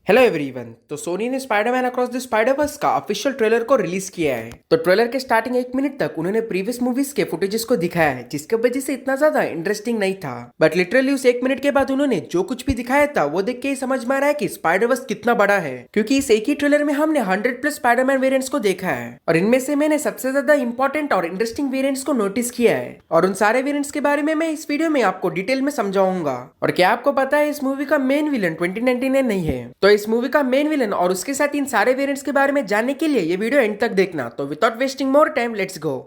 Hello everyone. तो सोनी ने Spiderman across the Spider-Verse का ऑफिशियल ट्रेलर को रिलीज किया है। तो ट्रेलर के स्टार्टिंग 1 मिनट तक उन्होंने प्रीवियस मूवीज के फुटेजेस को दिखाया है, जिसके वजह से इतना ज्यादा इंटरेस्टिंग नहीं था। बट लिटरली उस 1 मिनट के बाद उन्होंने जो कुछ भी दिखाया था वो देख के ही समझ में आ रहा है कि स्पाइडरवर्स कितना बड़ा है, क्योंकि इस एक ही ट्रेलर में हमने 100+ स्पाइडरमैन वेरिएंट्स को देखा है। और इनमें से मैंने सबसे ज्यादा इंपॉर्टेंट और इंटरेस्टिंग वेरिएंट्स को नोटिस किया है, और उन सारे वेरिएंट्स के बारे में मैं इस वीडियो में आपको डिटेल में समझाऊंगा। और क्या आपको पता है, इस मूवी का मेन विलन 2099 नहीं है। तो इस मूवी का मेन विलन और उसके साथ इन सारे वेरिएंट्स के बारे में जानने के लिए ये वीडियो एंड तक देखना। तो without wasting more time, let's go.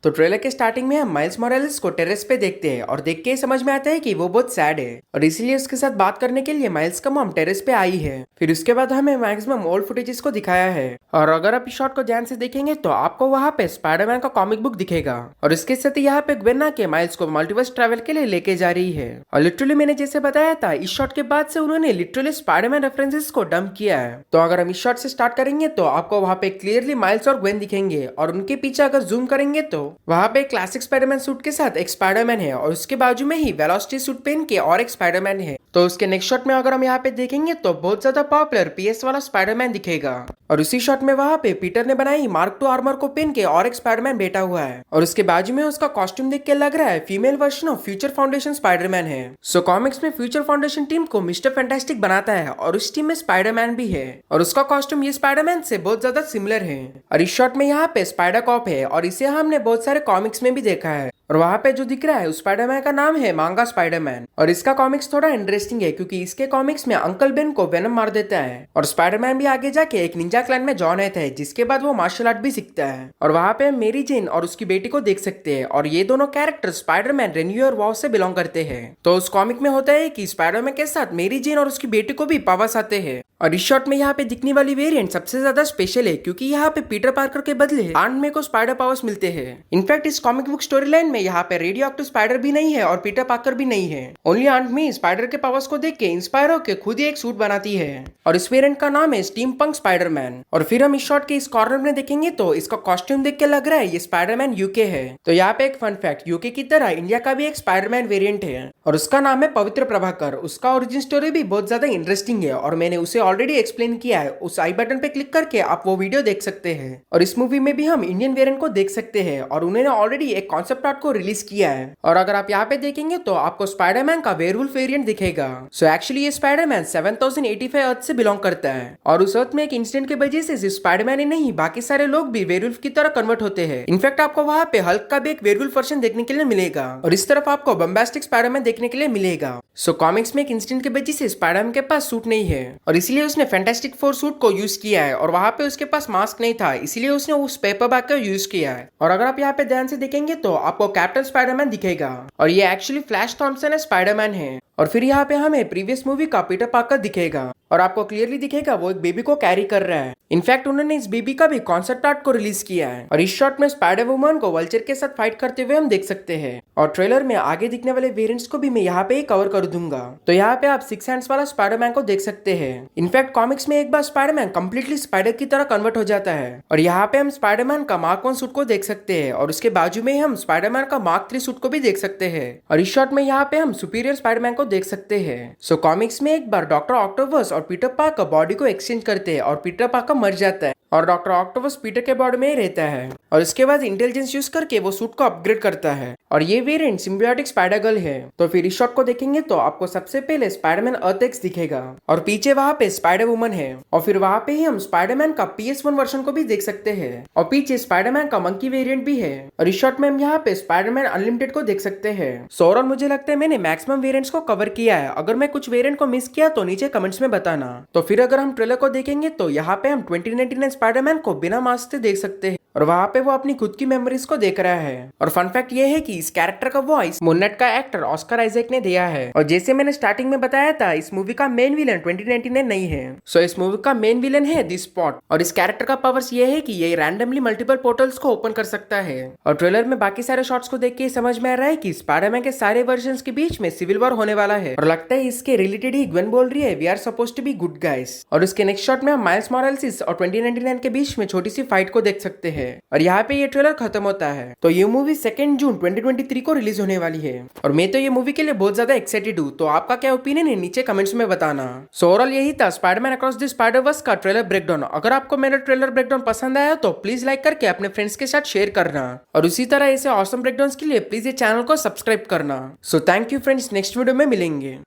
तो ट्रेलर के स्टार्टिंग में हम माइल्स मोरालेस को टेरेस पे देखते हैं और देख के ही समझ में आता है कि वो बहुत सैड है, और इसीलिए उसके साथ बात करने के लिए माइल्स का मॉम टेरेस पे आई है। फिर उसके बाद हमें मैक्सिमम ओल्ड फुटेजेस को दिखाया है, और अगर आप इस शॉट को ध्यान से देखेंगे तो आपको वहाँ पे स्पाइडरमैन का कॉमिक बुक दिखेगा, और इसके साथ ही यहाँ पे ग्वेन के माइल्स को मल्टीवर्स ट्रैवल के लिए लेके जा रही है। और लिटरली मैंने जैसे बताया था, इस शॉट के बाद से उन्होंने लिटरली स्पाइडरमैन रेफरेंसेस को डंप किया है। तो अगर हम इस शॉट से स्टार्ट करेंगे तो आपको वहाँ पे क्लियरली माइल्स और ग्वेन दिखेंगे, और उनके पीछे अगर जूम करेंगे तो वहाँ पे क्लासिक स्पाइडरमैन सूट के साथ एक स्पाइडरमैन है, और उसके बाजू में ही वेलोसिटी सूट पहन के और एक स्पाइडरमैन है। तो उसके नेक्स्ट शॉट में अगर हम यहाँ पे देखेंगे तो बहुत ज्यादा पॉपुलर पीएस वाला स्पाइडरमैन दिखेगा, और उसी शॉट में वहाँ पे पीटर ने बनाई मार्क II आर्मर को पहन के और एक स्पाइडरमैन बैठा हुआ है, और उसके बाजू में उसका कॉस्ट्यूम देख के लग रहा है female version of future foundation Spiderman है। सो कॉमिक्स में फ्यूचर फाउंडेशन टीम को मिस्टर फैंटास्टिक बनाता है, और उस टीम में स्पाइडरमैन भी है, और उसका कॉस्ट्यूम ये स्पाइडरमैन से बहुत ज्यादा सिमिलर है। और इस शॉट में यहाँ पे स्पाइडर कॉप है, और इसे हमने बहुत सारे कॉमिक्स में भी देखा है। और वहाँ पे जो दिख रहा है उस स्पाइडरमैन का नाम है मांगा स्पाइडरमैन, और इसका कॉमिक्स थोड़ा इंटरेस्टिंग है, क्योंकि इसके कॉमिक्स में अंकल बेन को वेनम मार देता है, और स्पाइडरमैन भी आगे जाके एक निंजा क्लैन में जॉइन होता है, जिसके बाद वो मार्शल आर्ट भी सीखता है। और वहाँ पे मेरी जेन और उसकी बेटी को देख सकते हैं, और ये दोनों कैरेक्टर स्पाइडरमैन रेन्यू और वॉव से बिलोंग करते हैं। तो उस कॉमिक में होता है कि स्पाइडरमैन के साथ मेरी जेन और उसकी बेटी को भी पावर्स आते हैं। और इस शॉट में यहाँ पे दिखने वाली वेरिएंट सबसे ज्यादा स्पेशल है, क्योंकि यहाँ पे पीटर पार्कर के बदले आंट मे को स्पाइडर पावर्स मिलते हैं। इनफैक्ट इस कॉमिक बुक स्टोरी लाइन में यहाँ पे रेडियो एक्टिव स्पाइडर भी नहीं है और पीटर पार्कर भी नहीं है। ओनली आंट मे स्पाइडर के पावर्स को देख के इंस्पायर होकर खुद ही एक सूट बनाती है, और इस वेरिएंट का नाम है स्टीम पंक स्पाइडरमैन। और फिर हम इस शॉट के इस कॉर्नर में देखेंगे तो इसका कॉस्ट्यूम देख के लग रहा है ये स्पाइडरमैन यूके है। तो यहाँ पे एक फन फैक्ट, यूके की तरह इंडिया का भी एक स्पाइडरमैन वेरिएंट है, और उसका नाम है पवित्र प्रभाकर। उसका ओरिजिन स्टोरी भी बहुत ज्यादा इंटरेस्टिंग है, और मैंने उसे ऑलरेडी एक्सप्लेन किया है। उस आई बटन पे क्लिक करके आप वो वीडियो देख सकते हैं। और इस मूवी में भी हम इंडियन वेरिएंट को देख सकते हैं, और उन्होंने ऑलरेडी एक कॉन्सेप्ट आर्ट को रिलीज किया है। और अगर आप यहाँ पे देखेंगे तो आपको स्पाइडरमैन का वेयरवुल्फ वेरिएंट दिखेगा। सो एक्चुअली ये स्पाइडरमैन 7085 अर्थ से बिलोंग करता है, और उस अर्थ में एक इंसिडेंट की वजह से सिर्फ स्पाइडरमैन ही नहीं बाकी सारे लोग भी वेयरवुल्फ की तरह कन्वर्ट होते हैं। इनफैक्ट आपको वहाँ पे हल्क का भी एक वेयरवुल्फ वर्जन देखने के लिए मिलेगा, और इस तरफ आपको बम्बास्टिक स्पाइडरमैन देखने के लिए मिलेगा। सो कॉमिक्स में एक इंसिडेंट की वजह से स्पाइडरमैन के पास सूट नहीं है, और इसलिए उसने फैंटास्टिक फोर सूट को यूज किया है, और वहाँ पे उसके पास मास्क नहीं था, इसलिए उसने उस पेपर बैग का यूज किया है। और अगर आप यहाँ पे ध्यान से देखेंगे तो आपको कैप्टन स्पाइडरमैन दिखेगा, और ये एक्चुअली फ्लैश थॉम्पसन स्पाइडरमैन है। और फिर यहाँ पे हमें प्रीवियस मूवी का पीटर पार्कर दिखेगा, और आपको क्लियरली दिखेगा वो एक बेबी को कैरी कर रहा है। इनफैक्ट उन्होंने इस बेबी का भी कॉन्सेप्ट आर्ट को रिलीज किया है, और इस शॉट में स्पाइडर वुमन को वल्चर के साथ फाइट करते हुए हम देख सकते हैं। और ट्रेलर में आगे दिखने वाले वेरिएंट्स को भी मैं यहाँ पे कवर कर दूंगा। तो यहाँ पे आप 6 हैंड्स वाला स्पाइडरमैन को देख सकते हैं। इनफैक्ट कॉमिक्स में एक बार स्पाइडरमैन कंप्लीटली स्पाइडर की तरह कन्वर्ट हो जाता है, और यहाँ पे हम स्पाइडरमैन का मार्क 1 सूट को देख सकते हैं, और उसके बाजू में हम स्पाइडरमैन का मार्क 3 सूट को भी देख सकते हैं। और इस शॉट में यहाँ पे हम सुपीरियर स्पाइडरमैन को देख सकते हैं। सो कॉमिक्स में एक बार डॉक्टर ऑक्टोपस और पीटर पार्कर बॉडी को एक्सचेंज करते हैं, और पीटर पार्कर मर जाता है, और डॉक्टर ऑक्टोपस पीटर के बॉडी में ही रहता है, और इसके बाद इंटेलिजेंस यूज करके वो सूट को अपग्रेड करता है। और ये वेरिएंट सिम्बियोटिक स्पाइडर गर्ल है। तो फिर इस शॉट को देखेंगे तो आपको सबसे पहले स्पाइडरमैन अर्थ एक्स दिखेगा, और पीछे वहाँ पे स्पाइडर वुमन है, और फिर वहाँ पे ही हम स्पाइडरमैन का PS1 वर्जन को भी देख सकते हैं, और पीछे स्पाइडरमैन का मंकी वेरिएंट भी है। और इस शॉट में हम यहाँ पे स्पाइडरमैन अनलिमिटेड को देख सकते हैं। सो ओवरऑल मुझे लगता है मैंने मैक्सिमम वेरिएंट्स को कवर किया है। अगर मैं कुछ वेरिएंट को मिस किया तो नीचे कमेंट्स में बताना। तो फिर अगर हम ट्रेलर को देखेंगे तो यहाँ पे हम 2099 स्पाइडरमैन को बिना मास्क से देख सकते हैं, और वहाँ पे वो अपनी खुद की मेमोरीज को देख रहा है। और फन फैक्ट ये है कि इस कैरेक्टर का वॉइस मून नाइट का एक्टर ऑस्कर आइजैक ने दिया है। और जैसे मैंने स्टार्टिंग में बताया था, इस मूवी का मेन विलन 2099 नहीं है। सो इस मूवी का मेन विलन है द स्पॉट, और इस कैरेक्टर का पावर्स ये है कि ये रैंडमली मल्टीपल पोर्टल्स को ओपन कर सकता है। और ट्रेलर में बाकी सारे शॉट्स को देख के समझ में आ रहा है कि स्पाइडरमैन के सारे वर्जन के बीच में सिविल वॉर होने वाला है, और लगता है इसके रिलेटेड ही ग्वेन बोल रही है we are supposed to be good guys. और उसके नेक्स्ट शॉट में हम माइल्स मोरालेस और 2099 के बीच में छोटी सी फाइट को देख सकते हैं। है और यहाँ पे ये ट्रेलर खत्म होता है। तो ये मूवी 2 जून 2023 को रिलीज होने वाली है और मैं तो ये मूवी के लिए बहुत ज्यादा एक्साइटेड हूँ। तो आपका क्या ओपिनियन है नीचे कमेंट्स में बताना। सो ओवरऑल यही था स्पाइडरमैन अक्रॉस द स्पाइडर-वर्स का ट्रेलर ब्रेकडाउन। अगर आपको मेरा ट्रेलर ब्रेकडाउन पसंद आया तो प्लीज लाइक करके अपने फ्रेंड्स के साथ शेयर करना और उसी तरह ऐसे ऑसम ब्रेकडाउन्स के लिए प्लीज ये चैनल को सब्सक्राइब करना। So thank you friends, next video में मिलेंगे।